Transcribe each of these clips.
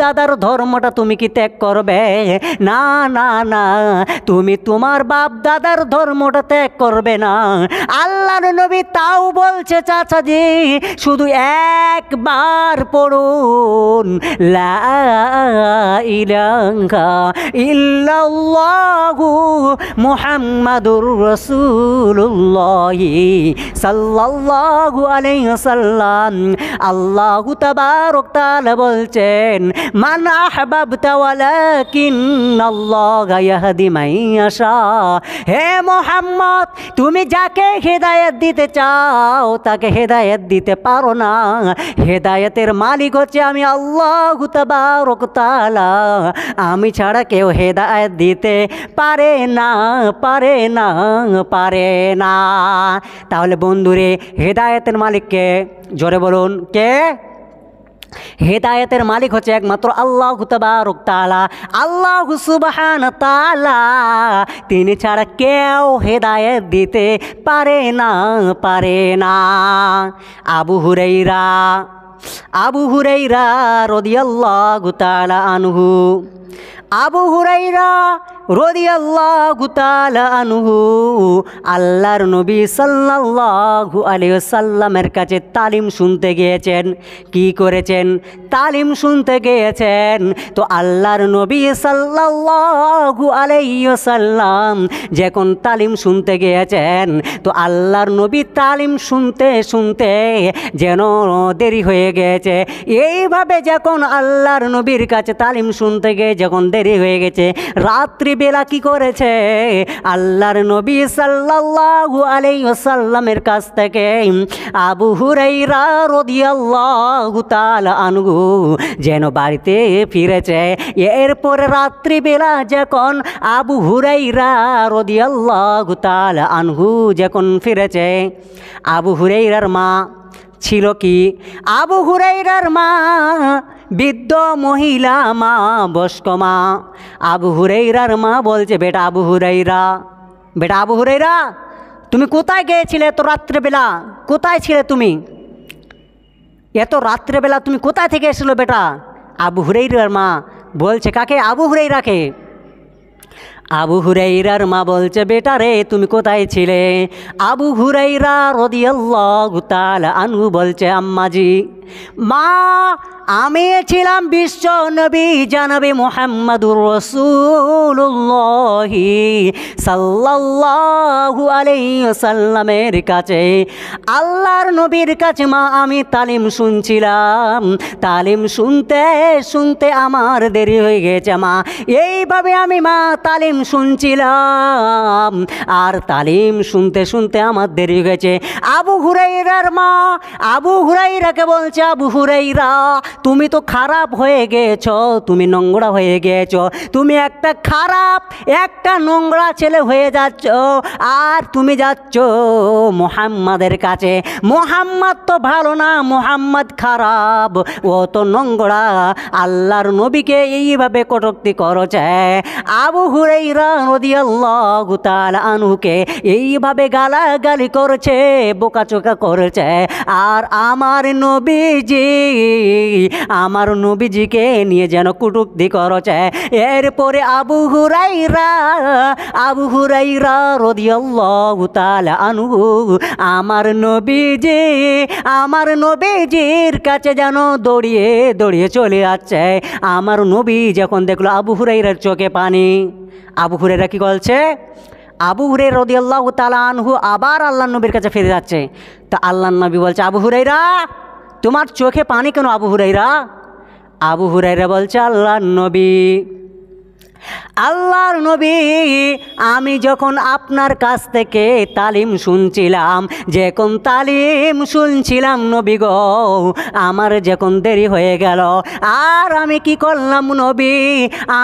দাদার ধর্মটা তুমি কি ত্যাগ করবে? না না না, তুমি তোমার বাপ দাদার ধর্মটা ত্যাগ করবে না। আল্লাহর নবী তাও বলছে চাচাজি শুধু একবার পড়ুন, লা ইলাহা ইল্লাল্লাহু মুহাম্মাদুর রাসূলুল্লাহ সাল্লাল্লাহু আলাইহি ওয়াসাল্লাম। আল্লাহু তাবারক তাআলা বলছেন মান আহবাবতা ওয়ালাকিন্নাল্লাহা ইয়াহদি মান ইয়াশা। হে মুহাম্মদ, তুমি যাকে হেদায়েত দিতে চাও তাকে হেদায়েত দিতে পারো না। হেদায়েতের মালিক হচ্ছে আমি আল্লাহু তাবারক তাআলা। আমি ছাড়া কেউ হেদায়েত দিতে পারে না, পারে না, পারে না। তাহলে বন্ধুরে, হেদায়েতের মালিককে জোরে বলুন কে? হেদায়েতের মালিক হচ্ছে একমাত্র আল্লাহু তাবারক তাআলা, আল্লাহু সুবহানাহু তাআলা। তিনি ছাড়া কেউ হেদায়েত দিতে পারে না, পারে না। আবু হুরাইরা রাদিয়াল্লাহু তাআলা আনহু, আবু হুরাইরা রাদিয়াল্লাহু তাআলা আনহু আল্লাহর নবী সাল্লাল্লাহু আলাইহি ওয়াসাল্লামের কাছে তালিম শুনতে গিয়েছেন। কি করেছেন? তালিম শুনতে গিয়েছেন। তো আল্লাহর নবী সাল্লাল্লাহু আলাইহি ওয়াসাল্লাম যখন তালিম শুনতে গিয়েছেন, তো আল্লাহর নবী তালিম শুনতে শুনতে যেন দেরি হয়ে গেছে। এইভাবে যখন আল্লাহর নবীর কাছে তালিম শুনতে গিয়ে যখন দেরি হয়ে গেছে, রাত্রিবেলা কি করেছে? আল্লাহর নবী সাল্লাল্লাহু আলাইহি ওয়াসাল্লামের কাছ থেকে আবু হুরাইরা রাদিয়াল্লাহু তাআলা আনহু যেন বাড়িতে ফিরেছে। এরপরে রাত্রিবেলা যখন আবু হুরাইরা রাদিয়াল্লাহু তাআলা আনহু যখন ফিরেছে, আবু হুরাইরার মা ছিল কি? আবু হুরাইরার মা বৃদ্ধ মহিলা মা, বয়স্ক মা। আবু হুরাইরার মা বলছে, বেটা আবু হুরাইরা, তুমি কোথায় গিয়েছিলে এত রাত্রেবেলা? কোথায় ছিলে তুমি? এত রাত্রেবেলা তুমি কোথায় থেকে এসেছিল বেটা? আবু হুরাইরার মা বলছে কাকে? আবু হুরাইরাকে। আবু হুরাইরার মা বলছে, বেটা রে তুমি কোথায় ছিলে? আবু হুরাইরা রাদিয়াল্লাহু তাআলা আনহু বলছে, আম্মাজি, মা আমি ছিলাম বিশ্ব নবী জানাবে মুহাম্মাদুর রাসূলুল্লাহ সাল্লাল্লাহু আলাইহি ওয়াসাল্লামের কাছে, আল্লাহর নবীর কাছে মা আমি তালিম শুনছিলাম। তালিম শুনতে শুনতে আমার দেরি হয়ে গেছে মা। এইভাবে আমি মা তালিম শুনছিলাম, আর তালিম শুনতে শুনতে আমার দেরি হয়ে গেছে। আবু হুরাইরার মা আবু হুরাইরাকে বলছে, আবু হুরাইরা তুমি তো খারাপ হয়ে গেছ, তুমি নোংরা হয়ে গেছ, তুমি একটা খারাপ একটা নোংরা ছেলে হয়ে যাচ্ছ, আর তুমি যাচ্ছ মুহাম্মাদের কাছে। মুহাম্মদ তো ভালো না, মুহাম্মদ খারাপ, ও তো নোংরা। আল্লাহর নবীকে এইভাবে কটূক্তি করেছে। আবু হুরাইরা রাদিয়াল্লাহু তাআলা আনহুকে এইভাবে গালাগালি করেছে, বোকাচোকা করেছে। আর আমার নবীজিকে নিয়ে যেন কটূক্তি করেছে। এরপরে আবু হুরাইরা রাদিয়াল্লাহু তাআলা আনহু আমার নবীজির কাছে যেন দৌড়িয়ে দৌড়িয়ে চলে যাচ্ছে। আমার নবী যখন দেখলো আবু হুরাইরার চোখে পানি, আবু হুরাইরা কি বলছে? আবু হুরাইরা রাদিয়াল্লাহু তাআলা আনহু আবার আল্লাহর নবীর কাছে ফিরে যাচ্ছে। তো আল্লাহর নবী বলছে, আবু হুরাইরা তোমার চোখে পানি কেন? আবু হুরাইরা বলছে, আল্লাহর নবী আমি যখন আপনার কাছ থেকে তালিম শুনছিলাম, নবী গো, আমার যখন দেরি হয়ে গেল, আর আমি কি করলাম নবী?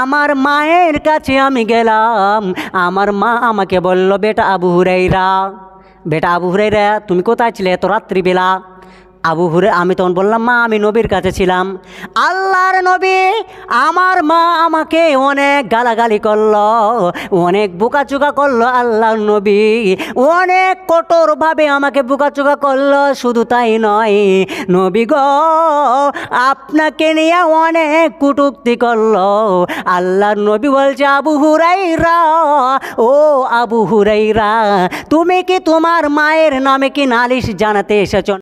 আমার মায়ের কাছে আমি গেলাম। আমার মা আমাকে বলল, বেটা আবু হুরাইরা তুমি কোথায় ছিলে এত রাত্রিবেলা? আমি তখন বললাম, মা আমি নবীর কাছে ছিলাম। আল্লাহর নবী আমার মা আমাকে অনেক গালাগালি করলো, অনেক বোকাচোকা করলো আল্লাহর নবী, অনেক কঠোরভাবে আমাকে বোকাচোকা করলো। শুধু তাই নয় নবী গো, আপনাকে নিয়ে অনেক কটূক্তি করলো। আল্লাহর নবী বলছে, আবু হুরাইরা, ও আবু হুরাইরা, তুমি কি তোমার মায়ের নামে কি নালিশ জানাতে এসেছো?